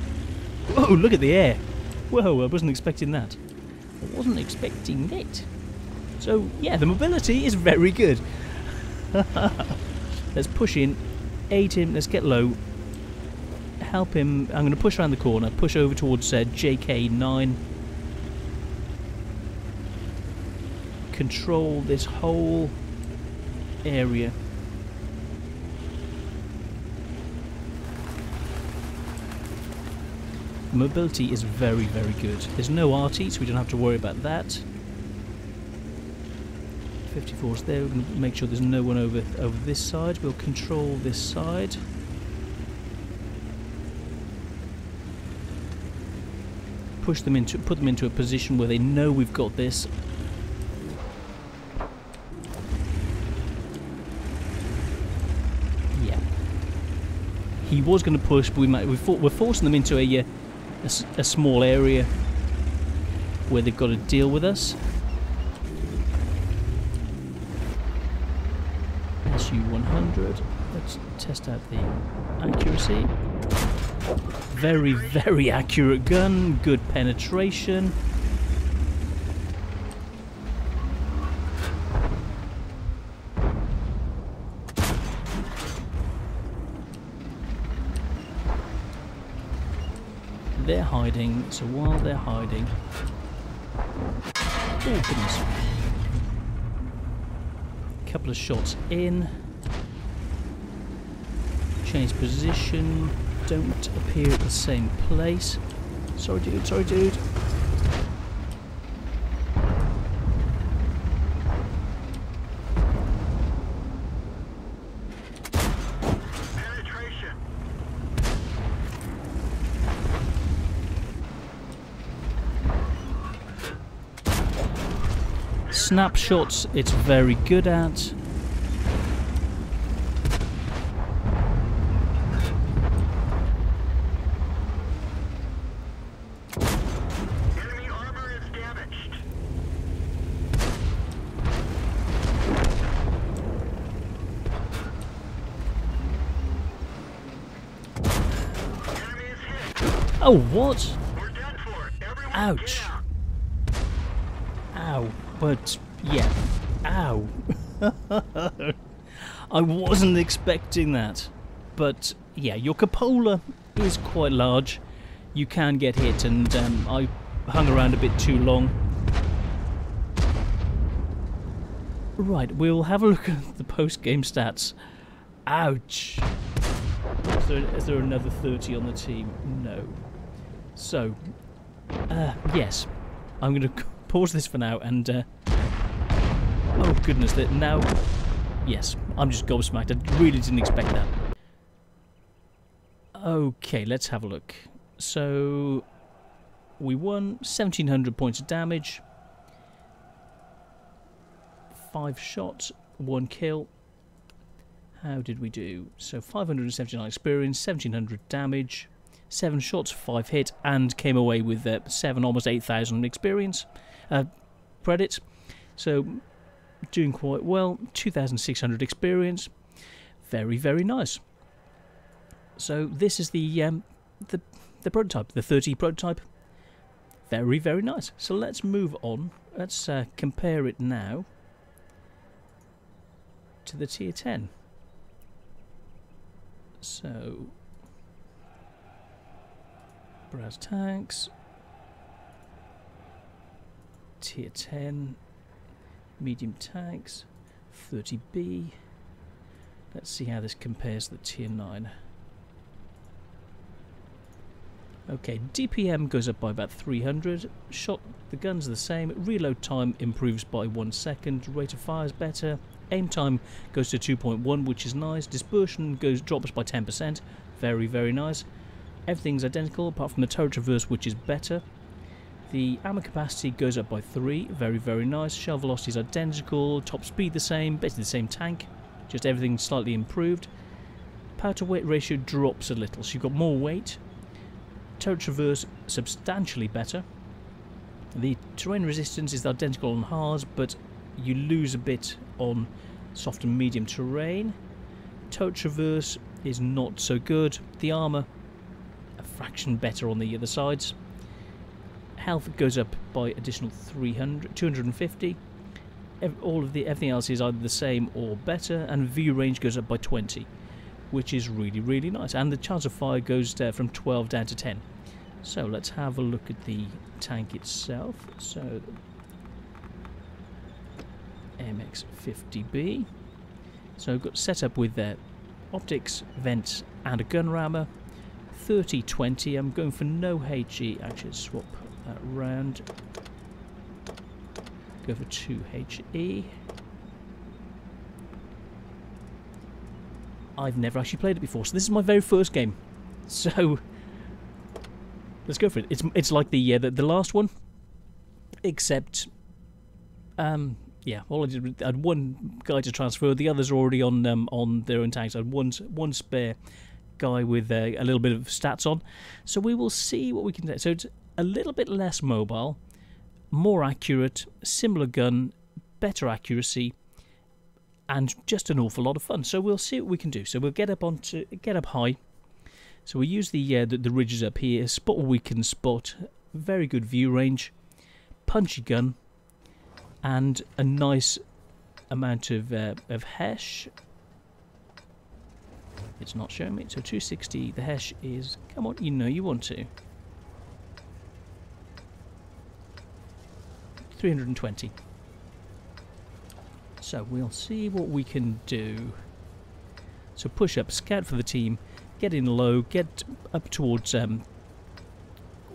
Whoa! Look at the air. Whoa! I wasn't expecting that. I wasn't expecting it. So yeah, the mobility is very good. Let's push in, aid him. Let's get low. Help him. I'm going to push around the corner, push over towards JK9. Control this whole area. The mobility is very, very good. There's no RT, so we don't have to worry about that. 54's there. We're going to make sure there's no one over this side. We'll control this side. Put them into a position where they know we've got this. Yeah. He was going to push, but we're forcing them into a small area where they've got to deal with us. SU-100. Let's test out the accuracy. Very, very accurate gun, good penetration. They're hiding, so while they're hiding... Oh goodness. Couple of shots in. Change position. Don't appear at the same place. Sorry dude, sorry dude. Penetration. Snapshots, it's very good at. Enemy armor is damaged. Enemy is hit. Oh, what? We're done for. Everyone Ouch. down. Ow. But, yeah. Ow. I wasn't expecting that. But, yeah, your cupola is quite large. You can get hit, and I hung around a bit too long. Right, we'll have a look at the post-game stats. Ouch. Is there another 30 on the team? No. So, yes. I'm going to pause this for now, and... oh, goodness, that now... Yes, I'm just gobsmacked. I really didn't expect that. Okay, let's have a look. So, we won 1,700 points of damage. 5 shots, 1 kill. How did we do? So 579 experience, 1700 damage, 7 shots, 5 hit, and came away with 7, almost 8,000 experience credits. So doing quite well. 2,600 experience. Very, very nice. So this is the prototype, the 30 prototype. Very, very nice. So let's move on. Let's compare it now to the tier 10. So browse tanks, tier 10, medium tanks, 30B. Let's see how this compares to the tier 9. Okay, DPM goes up by about 300. Shot, the gun's the same. Reload time improves by 1 second. Rate of fire is better. Aim time goes to 2.1, which is nice. Dispersion drops by 10%. Very, very nice. Everything's identical apart from the turret traverse, which is better. The ammo capacity goes up by 3. Very, very nice. Shell velocity is identical. Top speed the same. Basically the same tank. Just everything slightly improved. Power to weight ratio drops a little, so you've got more weight. Turret traverse substantially better. The terrain resistance is identical on hards, but you lose a bit on soft and medium terrain. Turret traverse is not so good. The armour a fraction better on the other sides. Health goes up by additional 250. Everything else is either the same or better, and view range goes up by 20. Which is really, really nice. And the chance of fire goes from 12 down to 10. So let's have a look at the tank itself. So AMX 50B. So got set up with optics, vents, and a gun rammer. 30-20. I'm going for no HE. Actually, swap that round. Go for 2 HE. I've never actually played it before, so this is my very first game. So let's go for it. It's like the last one, except yeah. All I did, I had one guy to transfer. The others are already on their own tanks. I had one spare guy with a little bit of stats on. So we will see what we can do. So it's a little bit less mobile, more accurate, similar gun, better accuracy. And just an awful lot of fun. So we'll see what we can do. So we'll get up high. So we use the ridges up here. Spot what we can spot. Very good view range. Punchy gun, and a nice amount of hash. It's not showing me. So 260. The hash is. Come on, you know you want to. 320. So we'll see what we can do. So push up, scout for the team, get in low, get up towards,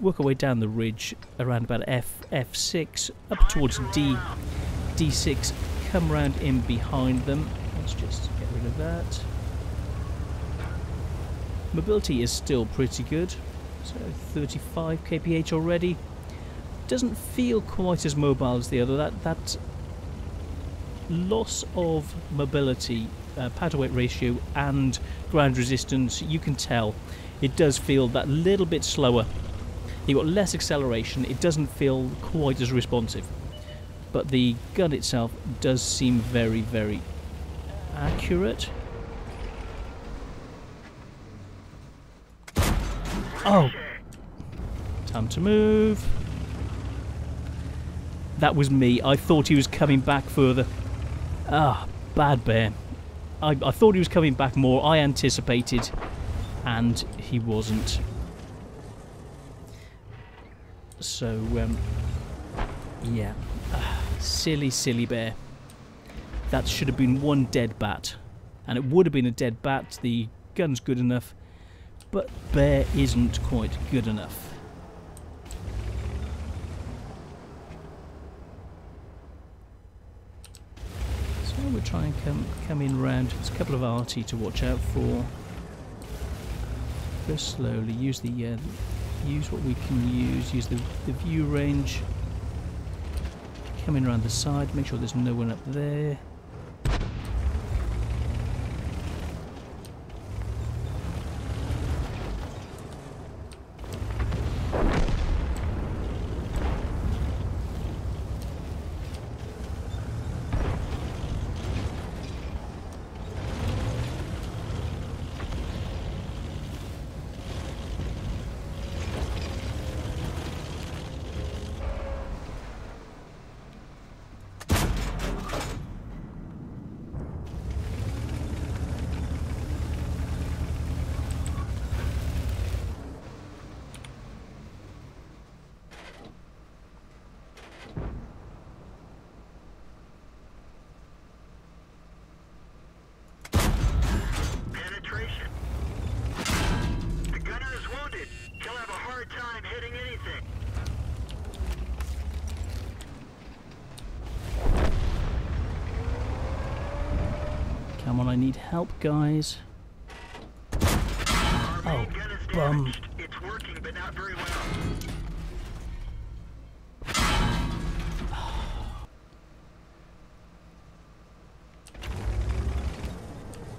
work our way down the ridge around about F6, up towards D6, come round in behind them. Let's just get rid of that. Mobility is still pretty good, so 35 kph already. Doesn't feel quite as mobile as the other. That loss of mobility, power to weight ratio, and ground resistance, you can tell it does feel that little bit slower. You've got less acceleration, it doesn't feel quite as responsive. But the gun itself does seem very, very accurate. Oh! Time to move. That was me. I thought he was coming back further. Ah, bad bear. I thought he was coming back more. I anticipated, and he wasn't. So, yeah. Silly, silly bear. That should have been one dead bat. And it would have been a dead bat. The gun's good enough. But bear isn't quite good enough. We'll try and come in round. There's a couple of RT to watch out for. Go slowly. Use the use what we can use. Use the view range. Come in around the side. Make sure there's no one up there. Come on, I need help, guys. Oh, bum. It's working, but not very well.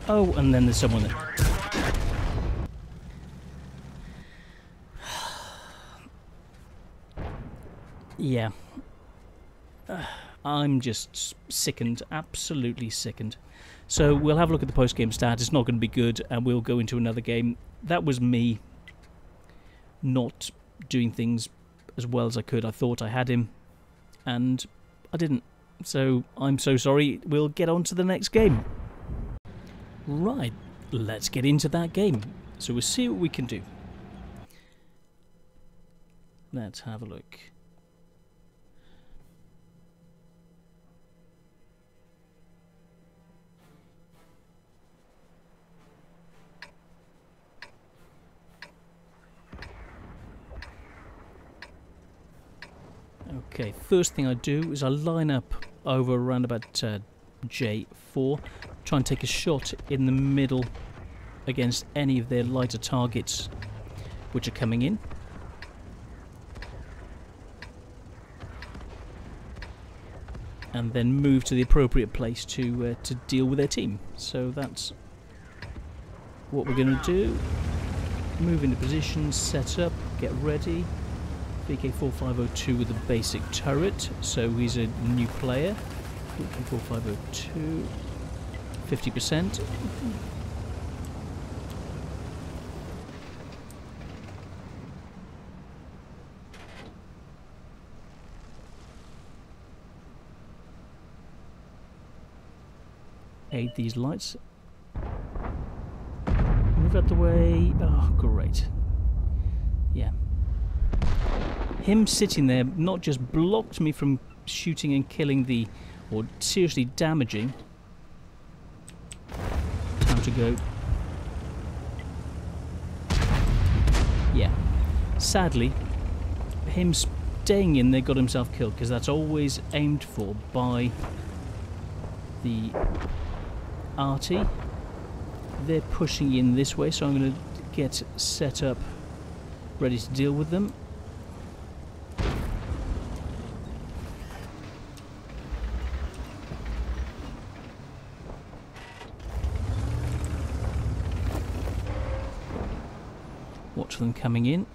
Oh, and then there's someone there. Yeah. I'm just sickened, absolutely sickened. So we'll have a look at the post-game stat. It's not going to be good, and we'll go into another game. That was me not doing things as well as I could. I thought I had him, and I didn't. So I'm so sorry. We'll get on to the next game. Right, let's get into that game. So we'll see what we can do. Let's have a look. Okay, first thing I do is I line up over around about J4, try and take a shot in the middle against any of their lighter targets which are coming in. And then move to the appropriate place to deal with their team. So that's what we're going to do. Move into position, set up, get ready. VK4502 with a basic turret, so he's a new player. VK4502, 50%. Aid these lights. Move out the way. Oh, great. Yeah. Him sitting there not just blocked me from shooting and killing the, or seriously damaging. Time to go. Yeah. Sadly, him staying in there got himself killed, because that's always aimed for by the arty. They're pushing in this way, so I'm going to get set up, ready to deal with them. Watch them coming in.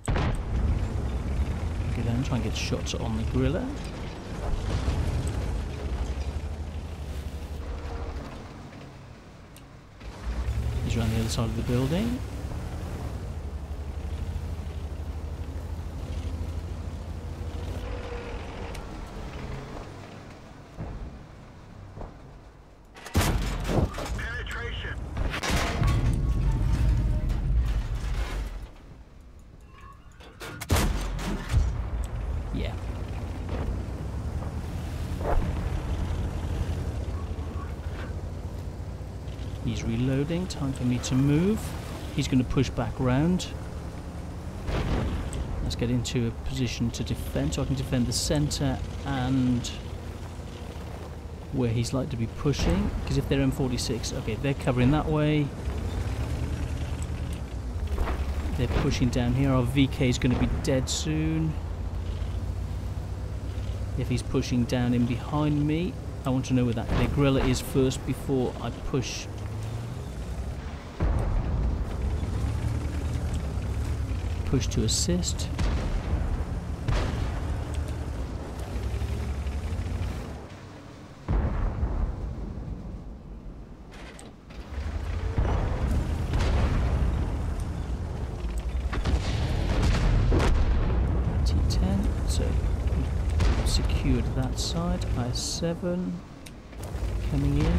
Go down, try and get shots on the gorilla. He's around the other side of the building. Yeah. He's reloading. Time for me to move. He's going to push back round. Let's get into a position to defend, so I can defend the centre and where he's like to be pushing. Because if they're M46, okay, they're covering that way. They're pushing down here. Our VK is going to be dead soon. If he's pushing down in behind me, I want to know where that the gorilla is first before I push. Push to assist. T10, so we've secured that side. I7 coming in.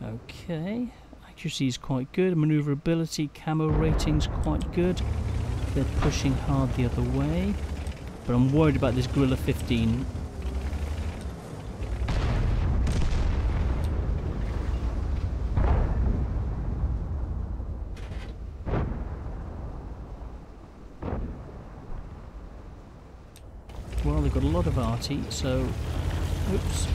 Okay, accuracy is quite good, manoeuvrability, camo rating's quite good. They're pushing hard the other way, but I'm worried about this Gorilla 15. Well, they've got a lot of arty, so... Oops.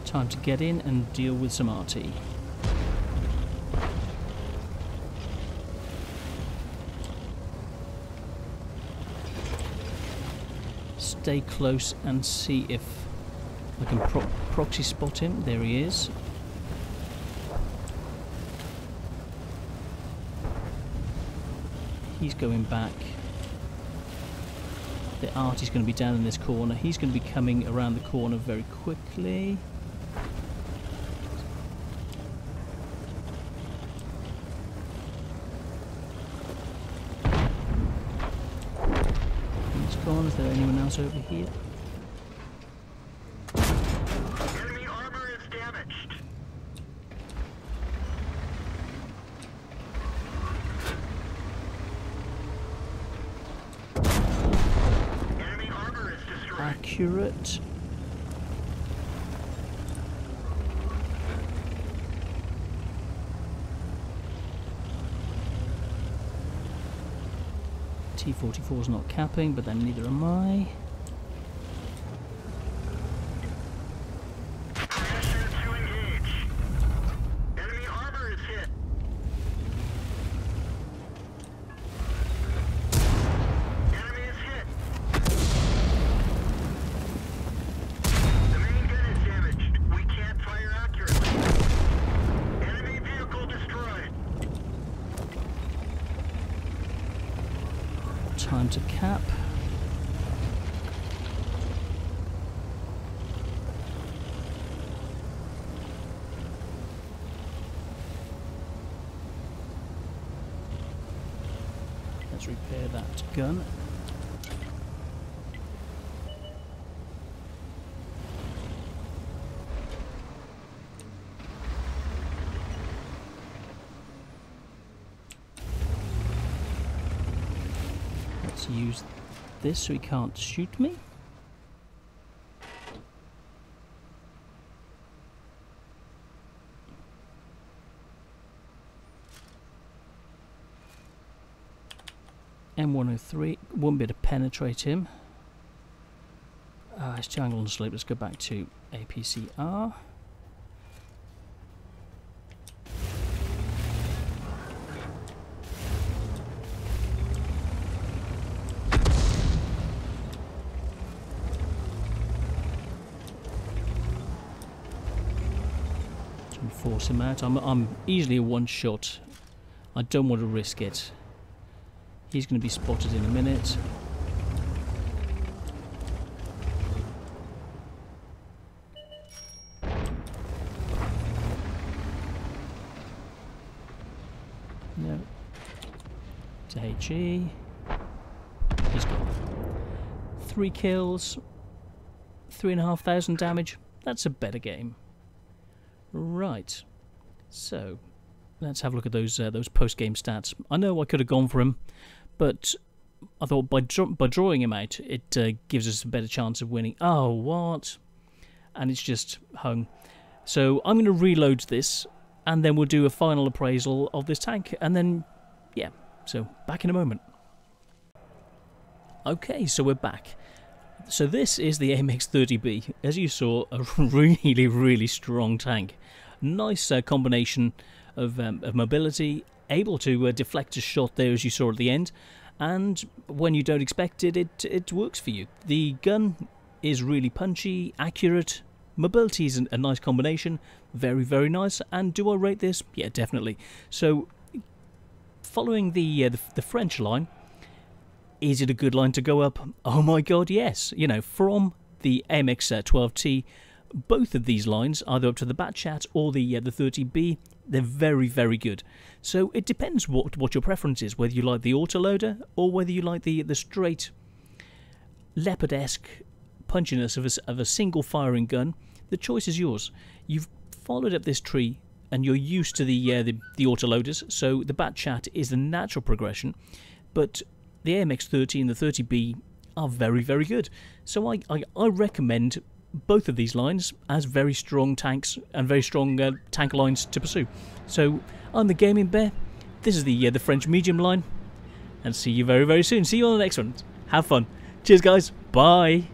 Time to get in and deal with some arty. Stay close and see if I can proxy spot him. There he is. He's going back. The arty's going to be down in this corner. He's going to be coming around the corner very quickly. He's gone. Is there anyone else over here? Enemy armor is damaged. Enemy armor is destroyed. Accurate. T-44 is not capping, but then neither am I. Pressure to engage. Enemy armor is hit. Enemy is hit. The main gun is damaged. We can't fire accurately. Enemy vehicle destroyed. Time to cap. Let's repair that gun. Let's use this so he can't shoot me. M103 won't be able to penetrate him. It's jungle and sleep. Let's go back to APCR. Force him out. I'm easily a one shot. I don't want to risk it. He's going to be spotted in a minute. No. To HE. He's gone. 3 kills. 3,500 damage. That's a better game. Right, so let's have a look at those post-game stats. I know I could have gone for him, but I thought by drawing him out, it gives us a better chance of winning. Oh, what? And it's just hung. So I'm going to reload this, and then we'll do a final appraisal of this tank, and then, yeah, so back in a moment. Okay, so we're back. So this is the AMX 30B. As you saw, a really, really strong tank. Nice combination of mobility, able to deflect a shot there as you saw at the end, and when you don't expect it, it works for you. The gun is really punchy, accurate, mobility is a nice combination, very, very nice, and do I rate this? Yeah, definitely. So, following the French line, is it a good line to go up? Oh my god, yes. You know, from the AMX 12T both of these lines, either up to the Bat Chat or the 30B, they're very, very good. So it depends what your preference is, whether you like the autoloader or whether you like the straight leopard-esque punchiness of a single firing gun. The choice is yours. You've followed up this tree and you're used to the autoloaders, so the Bat Chat is the natural progression, but the AMX 30 and the 30B are very, very good. So I recommend both of these lines as very strong tanks and very strong tank lines to pursue. So I'm the Gaming Bear. This is the French medium line, and see you very, very soon. See you on the next one. Have fun. Cheers, guys. Bye.